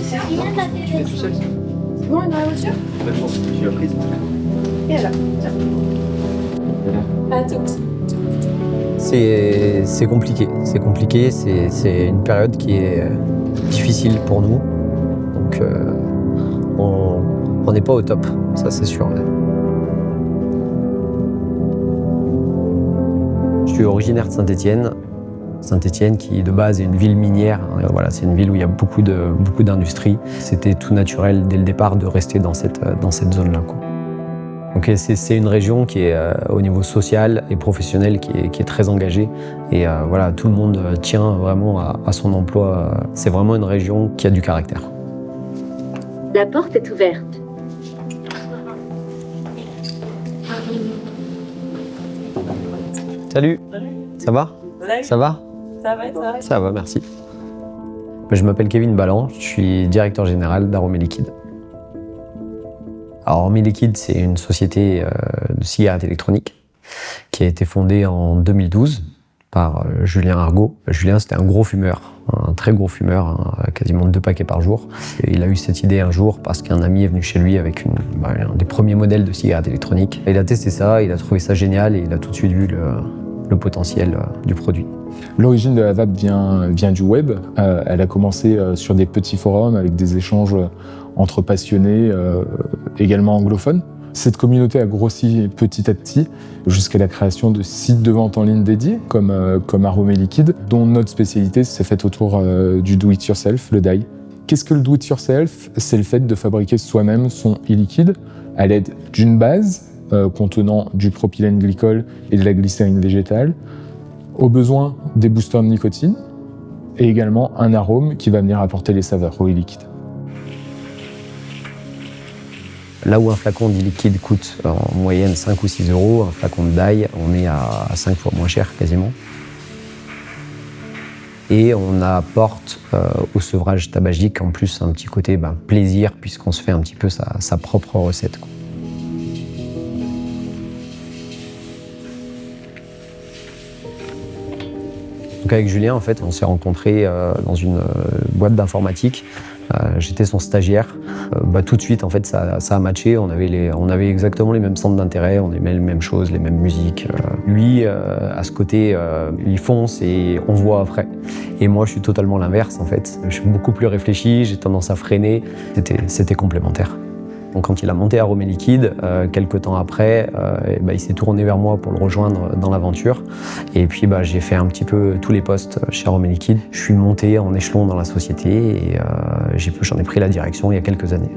Tu fais tout seul? C'est bon, elle est dans la voiture? Je pense que tu l'as prise. Et elle a. Tiens. À toutes. C'est compliqué. C'est compliqué. C'est une période qui est difficile pour nous. Donc, on n'est pas au top. Ça, c'est sûr. Je suis originaire de Saint-Étienne. Saint-Étienne qui de base est une ville minière. Voilà, c'est une ville où il y a beaucoup d'industries. C'était tout naturel dès le départ de rester dans cette zone-là, quoi. Donc c'est une région qui est au niveau social et professionnel qui est très engagée. Et voilà, tout le monde tient vraiment à son emploi. C'est vraiment une région qui a du caractère. La porte est ouverte. Salut. Ça va? Ça va? Ça va et toi? Ça va, merci. Je m'appelle Kevin Ballan, je suis directeur général d'Aromé Liquide. Alors, Aromé Liquide, c'est une société de cigarettes électroniques qui a été fondée en 2012 par Julien Argaud. Julien, c'était un gros fumeur, un très gros fumeur, quasiment 2 paquets par jour. Et il a eu cette idée un jour parce qu'un ami est venu chez lui avec un des premiers modèles de cigarettes électroniques. Il a testé ça, il a trouvé ça génial et il a tout de suite vu le potentiel du produit. L'origine de la vape vient du web. Elle a commencé sur des petits forums avec des échanges entre passionnés, également anglophones. Cette communauté a grossi petit à petit jusqu'à la création de sites de vente en ligne dédiés comme Aromé Liquide, dont notre spécialité s'est faite autour du do-it-yourself, le DIY. Qu'est-ce que le do-it-yourself? C'est le fait de fabriquer soi-même son e-liquide à l'aide d'une base contenant du propylène glycol et de la glycérine végétale, au besoin des boosters de nicotine et également un arôme qui va venir apporter les saveurs au e-liquide. Là où un flacon d'e-liquide coûte en moyenne 5 ou 6 euros, un flacon de DIY, on est à 5 fois moins cher quasiment. Et on apporte au sevrage tabagique en plus un petit côté plaisir puisqu'on se fait un petit peu sa propre recette, quoi. Donc avec Julien, en fait, on s'est rencontrés dans une boîte d'informatique. J'étais son stagiaire. Tout de suite, en fait, ça a matché. On avait exactement les mêmes centres d'intérêt, on aimait les mêmes choses, les mêmes musiques. Lui, à ce côté, il fonce et on voit après. Et moi, je suis totalement l'inverse, en fait. Je suis beaucoup plus réfléchi, j'ai tendance à freiner. C'était complémentaire. Donc, quand il a monté Aromé Liquide, quelques temps après, il s'est tourné vers moi pour le rejoindre dans l'aventure. Et puis j'ai fait un petit peu tous les postes chez Aromé Liquide. Je suis monté en échelon dans la société et j'en ai pris la direction il y a quelques années.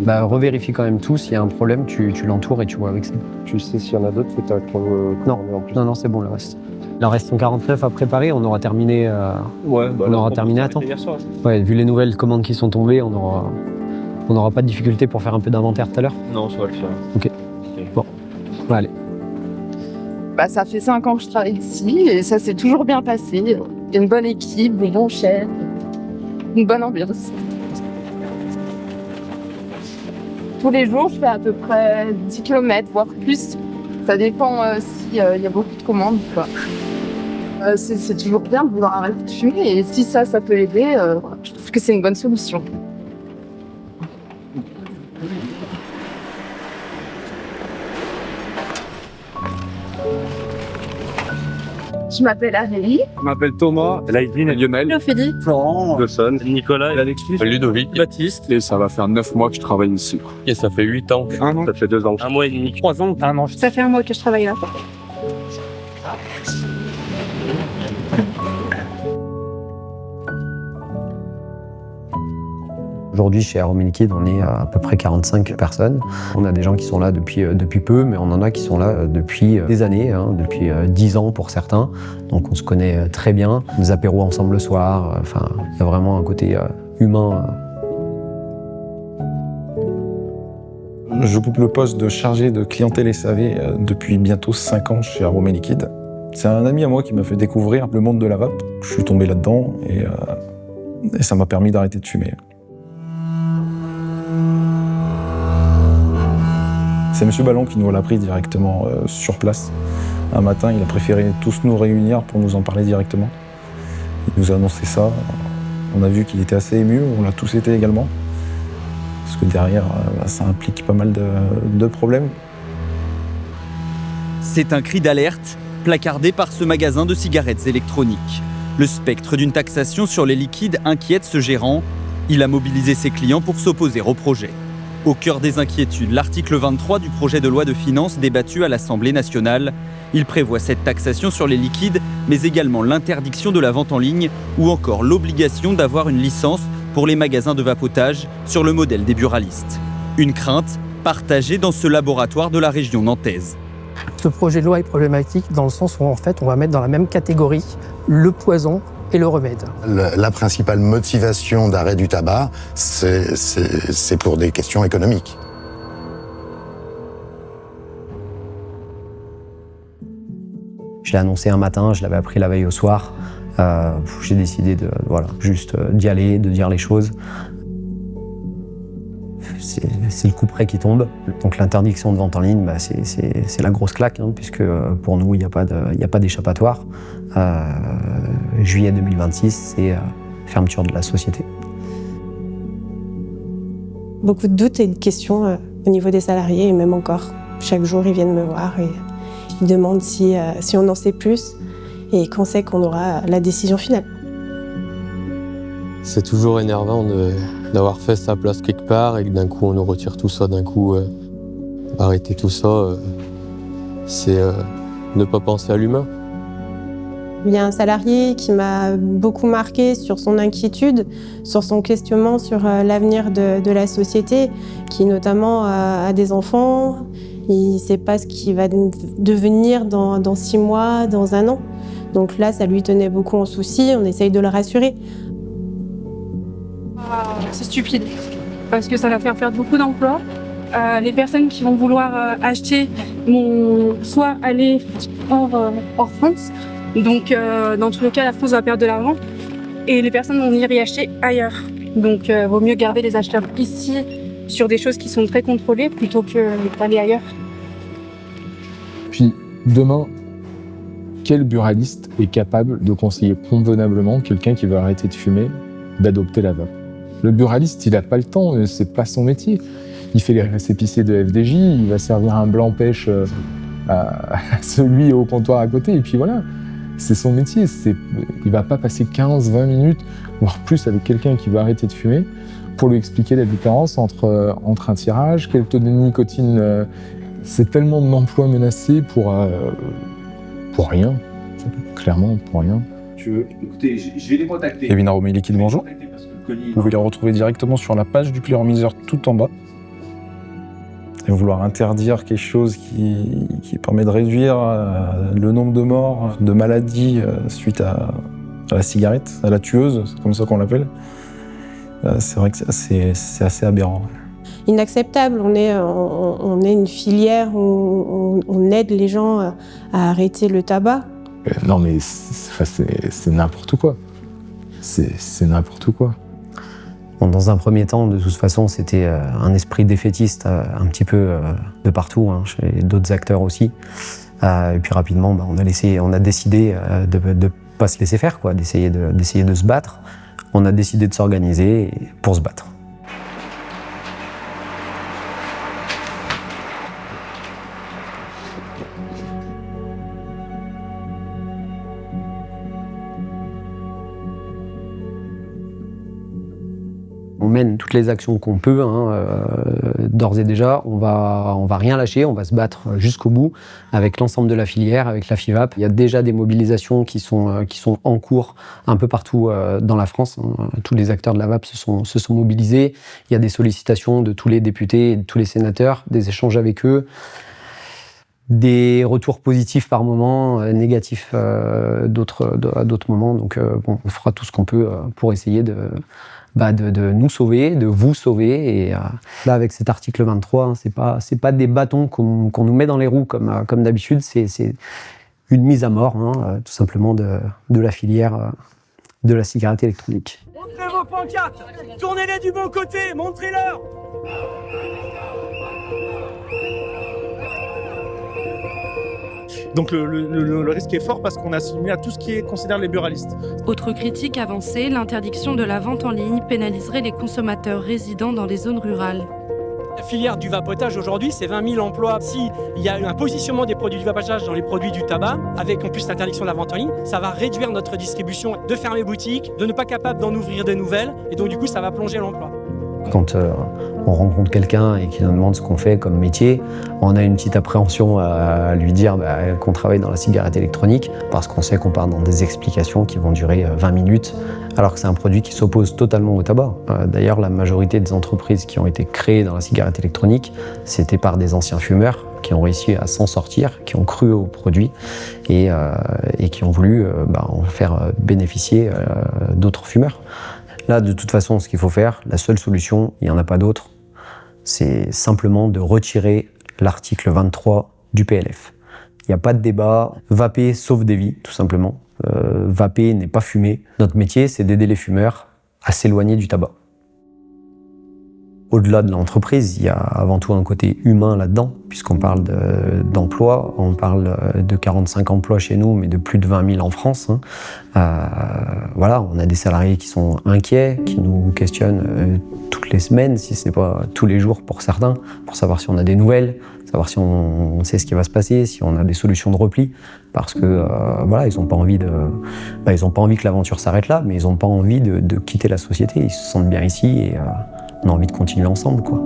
Revérifie quand même tout, s'il y a un problème, tu l'entoures et tu vois avec ça. Tu sais s'il y en a d'autres que tu as Non, c'est bon, le reste. Il en reste 149 à préparer, on aura terminé, on aura terminé à temps. Ouais, vu les nouvelles commandes qui sont tombées, on n'aura pas de difficulté pour faire un peu d'inventaire tout à l'heure? Non, ça va le faire. Ok. Bon, allez. Ça fait 5 ans que je travaille ici et ça s'est toujours bien passé. Il y a une bonne équipe, des bons chefs, une bonne ambiance. Tous les jours, je fais à peu près 10 km, voire plus. Ça dépend s'il y a beaucoup de commandes ou pas. C'est toujours bien de vouloir arrêter de fumer et si ça peut aider, je trouve que c'est une bonne solution. Je m'appelle Amélie. Je m'appelle Thomas, Laïdine, Lionel, Ophélie. Florent, Wilson, Nicolas, Alexis, Ludovic, Baptiste. Et ça va faire 9 mois que je travaille ici. Et ça fait 8 ans. 1 an. Ça fait 2 ans. 1 mois et demi. 3 ans. 1 an. Ça fait 1 mois que je travaille là. Aujourd'hui, chez Aromé Liquide, on est à peu près 45 personnes. On a des gens qui sont là depuis peu, mais on en a qui sont là depuis des années, depuis 10 ans pour certains. Donc on se connaît très bien. Des apéros ensemble le soir. Il y a vraiment un côté humain. J'occupe le poste de chargé de clientèle SAV depuis bientôt 5 ans chez Aromé Liquide. C'est un ami à moi qui m'a fait découvrir le monde de la vape. Je suis tombé là-dedans et ça m'a permis d'arrêter de fumer. C'est M. Ballan qui nous l'a pris directement sur place. Un matin, il a préféré tous nous réunir pour nous en parler directement. Il nous a annoncé ça. On a vu qu'il était assez ému, on l'a tous été également. parce que derrière, ça implique pas mal de problèmes. C'est un cri d'alerte placardé par ce magasin de cigarettes électroniques. Le spectre d'une taxation sur les liquides inquiète ce gérant. Il a mobilisé ses clients pour s'opposer au projet. Au cœur des inquiétudes, l'article 23 du projet de loi de finances débattu à l'Assemblée nationale. Il prévoit cette taxation sur les liquides, mais également l'interdiction de la vente en ligne ou encore l'obligation d'avoir une licence pour les magasins de vapotage sur le modèle des buralistes. Une crainte partagée dans ce laboratoire de la région nantaise. Ce projet de loi est problématique dans le sens où en fait on va mettre dans la même catégorie le poison et le remède. La principale motivation d'arrêt du tabac, c'est pour des questions économiques. Je l'ai annoncé un matin, je l'avais appris la veille au soir. J'ai décidé d'y aller, de dire les choses. C'est le coup près qui tombe. Donc l'interdiction de vente en ligne, c'est la grosse claque, puisque pour nous, il n'y a pas d'échappatoire. Juillet 2026, c'est fermeture de la société. Beaucoup de doutes et de questions au niveau des salariés, et même encore. Chaque jour, ils viennent me voir et ils demandent si on en sait plus et quand c'est qu'on aura la décision finale. C'est toujours énervant d'avoir fait sa place quelque part et que d'un coup on nous retire tout ça, d'un coup arrêter tout ça, c'est ne pas penser à l'humain. Il y a un salarié qui m'a beaucoup marqué sur son inquiétude, sur son questionnement sur l'avenir de la société, qui notamment a des enfants, il ne sait pas ce qui va devenir dans 6 mois, dans 1 an. Donc là, ça lui tenait beaucoup en souci, on essaye de le rassurer. C'est stupide, parce que ça va faire perdre beaucoup d'emplois. Les personnes qui vont vouloir acheter vont soit aller hors France, donc dans tous les cas, la France va perdre de l'argent, et les personnes vont venir y acheter ailleurs. Donc vaut mieux garder les acheteurs ici sur des choses qui sont très contrôlées plutôt que d'aller ailleurs. Puis demain, quel buraliste est capable de conseiller convenablement quelqu'un qui veut arrêter de fumer d'adopter la vape? Le buraliste, il n'a pas le temps, c'est pas son métier. Il fait les récépissés de FDJ, il va servir un blanc-pêche à celui au comptoir à côté, et puis voilà, c'est son métier. Il va pas passer 15-20 minutes, voire plus, avec quelqu'un qui veut arrêter de fumer pour lui expliquer la différence entre un tirage, quel taux de nicotine. C'est tellement d'emplois menacés pour rien, clairement pour rien. Écoutez, je vais les contacter. Kevin Aromé Liquide, bonjour. Vous pouvez les retrouver directement sur la page du cléromiseur tout en bas. Et vouloir interdire quelque chose qui permet de réduire le nombre de morts, de maladies suite à la cigarette, à la tueuse, c'est comme ça qu'on l'appelle, c'est vrai que c'est assez aberrant. Inacceptable, on est une filière où on aide les gens à arrêter le tabac. Non mais c'est n'importe quoi. C'est n'importe quoi. Bon, dans un premier temps, de toute façon, c'était un esprit défaitiste un petit peu de partout, chez d'autres acteurs aussi. Et puis rapidement, on a décidé de ne pas se laisser faire, d'essayer de se battre. On a décidé de s'organiser pour se battre. On mène toutes les actions qu'on peut, d'ores et déjà. On va rien lâcher, on va se battre jusqu'au bout avec l'ensemble de la filière, avec la FIVAP. Il y a déjà des mobilisations qui sont en cours un peu partout dans la France. Tous les acteurs de la VAP se sont mobilisés. Il y a des sollicitations de tous les députés et de tous les sénateurs, des échanges avec eux. Des retours positifs par moment, négatifs à d'autres moments. Donc on fera tout ce qu'on peut pour essayer de nous sauver, de vous sauver. Et là, avec cet article 23, c'est pas des bâtons qu'on nous met dans les roues comme d'habitude, c'est une mise à mort, tout simplement, de la filière de la cigarette électronique. Montrez vos pancartes, tournez-les du bon côté, montrez-leur. Donc le risque est fort parce qu'on a assimilé à tout ce qui considère les buralistes. Autre critique avancée, l'interdiction de la vente en ligne pénaliserait les consommateurs résidant dans les zones rurales. La filière du vapotage aujourd'hui, c'est 20 000 emplois. S'il y a un positionnement des produits du vapotage dans les produits du tabac, avec en plus l'interdiction de la vente en ligne, ça va réduire notre distribution, de fermer boutique, de ne pas capable d'en ouvrir de nouvelles, et donc du coup ça va plonger l'emploi. Quand on rencontre quelqu'un et qu'il nous demande ce qu'on fait comme métier, on a une petite appréhension à lui dire qu'on travaille dans la cigarette électronique parce qu'on sait qu'on part dans des explications qui vont durer 20 minutes alors que c'est un produit qui s'oppose totalement au tabac. D'ailleurs, la majorité des entreprises qui ont été créées dans la cigarette électronique, c'était par des anciens fumeurs qui ont réussi à s'en sortir, qui ont cru au produit et qui ont voulu en faire bénéficier d'autres fumeurs. Là, de toute façon, ce qu'il faut faire, la seule solution, il n'y en a pas d'autre, c'est simplement de retirer l'article 23 du PLF. Il n'y a pas de débat. Vaper sauve des vies, tout simplement. Vaper n'est pas fumer. Notre métier, c'est d'aider les fumeurs à s'éloigner du tabac. Au-delà de l'entreprise, il y a avant tout un côté humain là-dedans, puisqu'on parle d'emploi, on parle de 45 emplois chez nous, mais de plus de 20 000 en France. Voilà, on a des salariés qui sont inquiets, qui nous questionnent toutes les semaines, si ce n'est pas tous les jours pour certains, pour savoir si on a des nouvelles, savoir si on sait ce qui va se passer, si on a des solutions de repli, parce que voilà, ils n'ont pas envie ils ont pas envie que l'aventure s'arrête là, mais ils n'ont pas envie de quitter la société. Ils se sentent bien ici et on a envie de continuer ensemble, quoi.